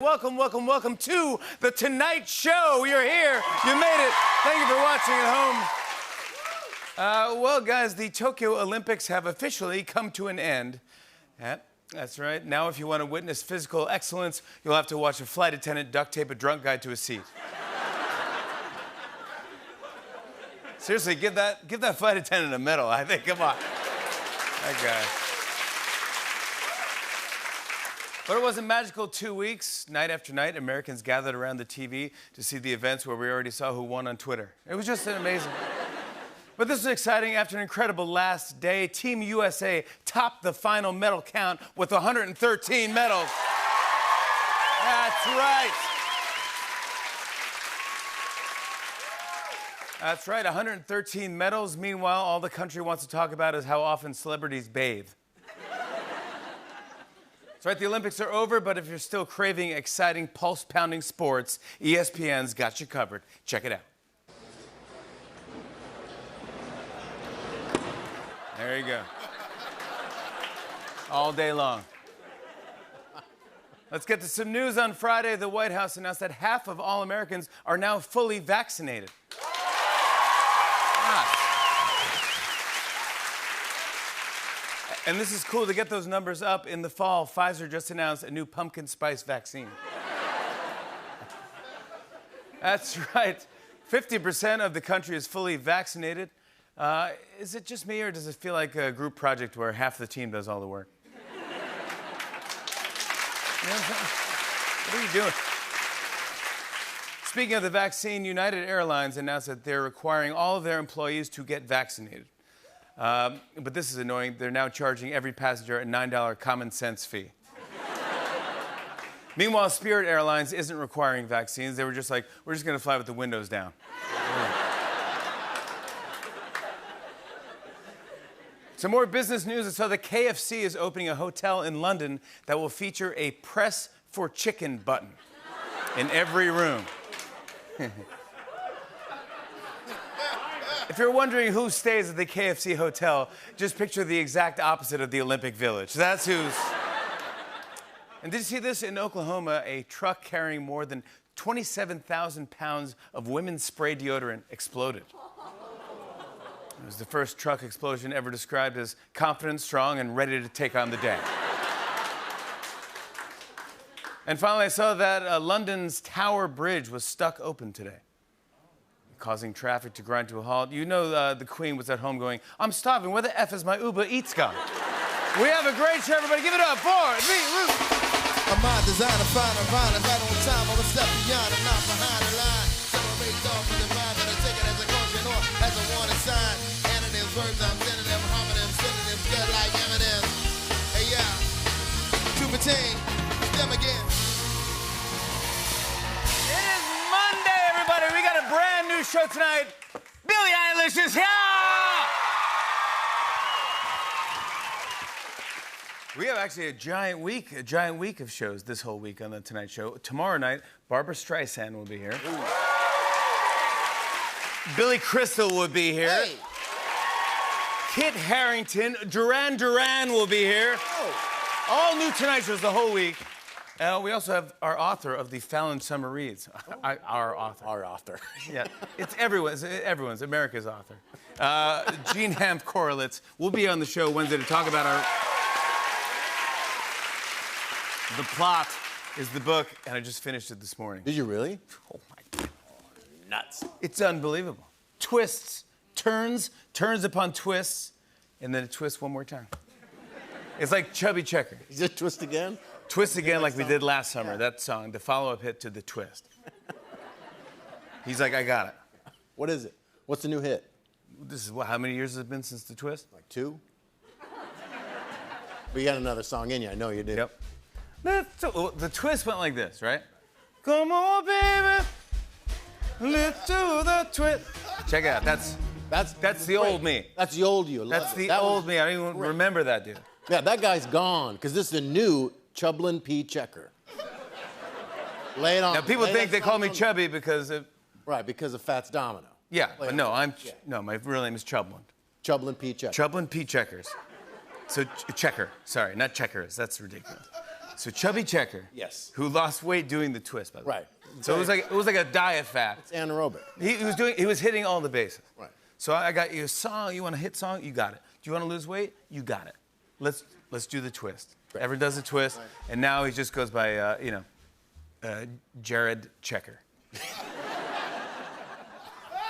Welcome, welcome, welcome to The Tonight Show. You're here. You made it. Thank you for watching at home. Well, guys, the Tokyo Olympics have officially come to an end. Yeah, that's right. Now, if you want to witness physical excellence, you'll have to watch a flight attendant duct tape a drunk guy to a seat. Seriously, give that flight attendant a medal, I think. Come on. That guy. But it wasn't magical 2 weeks. Night after night, Americans gathered around the TV to see the events where we already saw who won on Twitter. It was just amazing. But this is exciting. After an incredible last day, Team USA topped the final medal count with 113 medals. That's right. That's right, 113 medals. Meanwhile, all the country wants to talk about is how often celebrities bathe. That's right, the Olympics are over, but if you're still craving exciting, pulse-pounding sports, ESPN's got you covered. Check it out. There you go. All day long. Let's get to some news. On Friday, the White House announced that half of all Americans are now fully vaccinated. And this is cool to get those numbers up. In the fall, Pfizer just announced a new pumpkin spice vaccine. That's right. 50% of the country is fully vaccinated. Is it just me, or does it feel like a group project where half the team does all the work? What are you doing? Speaking of the vaccine, United Airlines announced that they're requiring all of their employees to get vaccinated. But this is annoying. They're now charging every passenger a $9 common sense fee. Meanwhile, Spirit Airlines isn't requiring vaccines. They were just like, we're just going to fly with the windows down. Some more business news. I saw that KFC is opening a hotel in London that will feature a press for chicken button in every room. If you're wondering who stays at the KFC hotel, just picture the exact opposite of the Olympic Village. That's who's... And did you see this? In Oklahoma, a truck carrying more than 27,000 pounds of women's spray deodorant exploded. It was the first truck explosion ever described as confident, strong, and ready to take on the day. And finally, I saw that London's Tower Bridge was stuck open today, causing traffic to grind to a halt. You know the Queen was at home going, I'm starving, where the F is my Uber Eats gone? We have a great show, everybody. Give it up for the Root. I'm my designer, fine, I'm fine, right on time, I'm a step beyond, I'm not behind the line. Separate off from the vibe, and I take it as a caution or as a warning sign. Anonyms, words, I'm sending them, homonyms, synonyms, good like M&M's. Hey, yeah, to pertain, them again. It is Monday, everybody. We got a brand new show tonight. Billie Eilish is here! We have actually a giant week of shows this whole week on The Tonight Show. Tomorrow night, Barbra Streisand will be here. Ooh. Billy Crystal will be here. Hey. Kit Harington, Duran Duran will be here. Oh. All new Tonight Shows the whole week. We also have our author of the Fallon Summer Reads. Our author. Our author. Yeah, it's everyone's America's author. Gene Hamp Correlitz will be on the show Wednesday to talk about our... The Plot is the book, and I just finished it this morning. Did you really? Oh, my God. Nuts. It's unbelievable. Twists, turns upon twists, and then it twists one more time. It's like Chubby Checker. Is it twist again? Twist again like we did last summer, yeah. That song, the follow-up hit to The Twist. He's like, I got it. What is it? What's the new hit? This is how many years has it been since The Twist? Like 2? But you got another song in you, I know you did. Yep. The Twist went like this, right? Come on, baby, let's do the twist. Check it out. That's the old me. That's the old you. That's the old me. I don't even remember that dude. Yeah, that guy's gone because this is the new Chublin P. Checker. Lay it on. Now people think they call me Chubby because of... Right, because of Fats Domino. Yeah, but no, no, my real name is Chublin. Chublin P. Checker. Chublin P. Checkers. So Checker. Sorry, not Checkers. That's ridiculous. So Chubby Checker. Yes. Who lost weight doing the twist, by the way. Right. So it was like a diet fad. It's anaerobic. He was hitting all the bases. Right. So I got you a song. You want a hit song? You got it. Do you want to lose weight? You got it. Let's do the twist. Right. Everyone does the twist, and now he just goes by Jared Checker.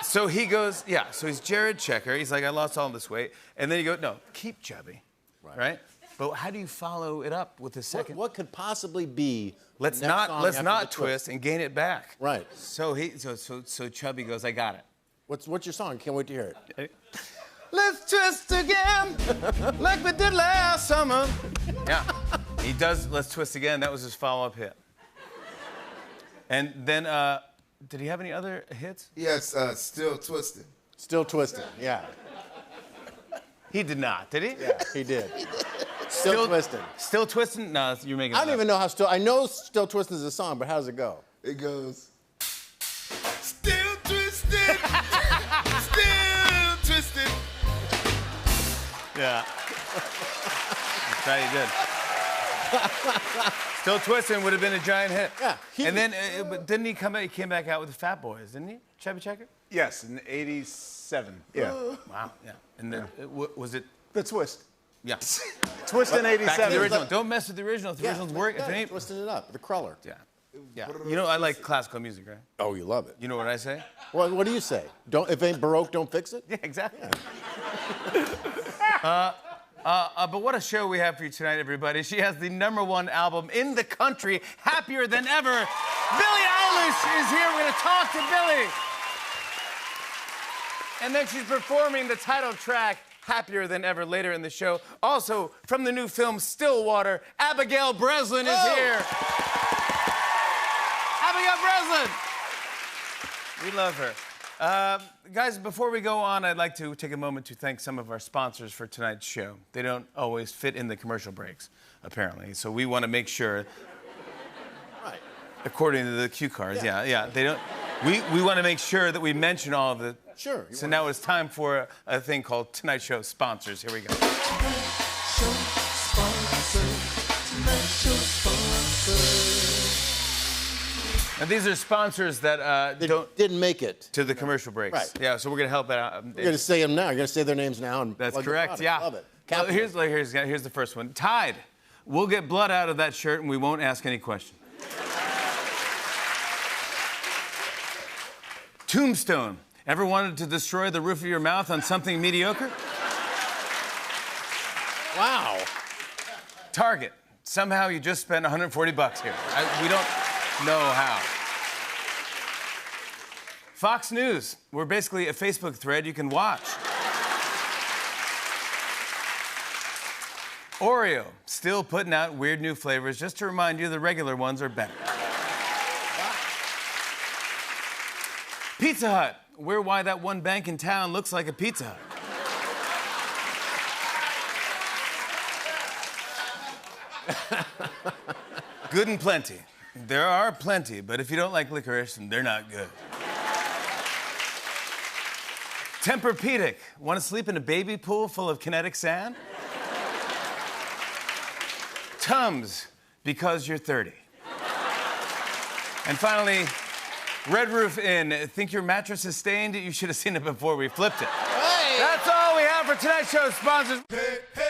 So he goes, yeah. So he's Jared Checker. He's like, I lost all this weight, and then you go, no, keep chubby, right? But how do you follow it up with the second? What could possibly be? Let's the next song not after the twist and gain it back. Right. So Chubby goes, I got it. What's your song? Can't wait to hear it. Let's twist again, like we did last summer. Yeah, he does Let's Twist Again. That was his follow-up hit. And then, did he have any other hits? Yes, Still Twisted. Still Twisted. Yeah. He did not, did he? Yeah, he did. Still Twisted. Still Twisting? No, you're making it I up. don't even know how I know Still Twisted is a song, but how does it go? It goes. Still twisted. Still twisted. Yeah. That's how you did. Still Twisting would have been a giant hit. Yeah. And then, but didn't he come back? He came back out with the Fat Boys, didn't he? Chubby Checker? Yes, in '87. Yeah. Wow. Yeah. And then, was it? The twist. Yeah. Twist in Back to the '87. original. Don't mess with the original. If the original's work, if it ain't. Twisting it up. The cruller. Yeah. Yeah. You know, I like classical music, right? Oh, you love it. You know what I say? What do you say? Don't if it ain't Baroque, don't fix it. Yeah, exactly. But what a show we have for you tonight, everybody. She has the #1 album in the country, Happier Than Ever. Billie Eilish is here. We're going to talk to Billie. And then she's performing the title track, Happier Than Ever, later in the show. Also, from the new film Stillwater, Abigail Breslin is here. Abigail Breslin. We love her. Guys, before we go on, I'd like to take a moment to thank some of our sponsors for tonight's show. They don't always fit in the commercial breaks, apparently. So we want to make sure, Right. according to the cue cards, yeah, they don't. We want to make sure that we mention all of the. Sure. So now it's time for a thing called Tonight Show Sponsors. Here we go. Now these are sponsors that Didn't make it. to the commercial breaks. Right. Yeah, so we're gonna help that out. You're gonna say them now. You're gonna say their names now. And That's plug the correct. product. Yeah. Love it. Well, Capitalism. here's the first one. Tide. We'll get blood out of that shirt and we won't ask any questions. Tombstone. Ever wanted to destroy the roof of your mouth on something mediocre? Wow. Target. Somehow you just spent $140 here. We don't know how. Fox News. We're basically a Facebook thread you can watch. Oreo. Still putting out weird new flavors just to remind you the regular ones are better. Pizza Hut. We're why that one bank in town looks like a Pizza Hut. Good and Plenty. There are plenty, but if you don't like licorice, then they're not good. Tempur-Pedic. Want to sleep in a baby pool full of kinetic sand? Tums, because you're 30. And finally, Red Roof Inn. Think your mattress is stained? You should have seen it before we flipped it. Hey. That's all we have for tonight's show sponsors. Hey, hey.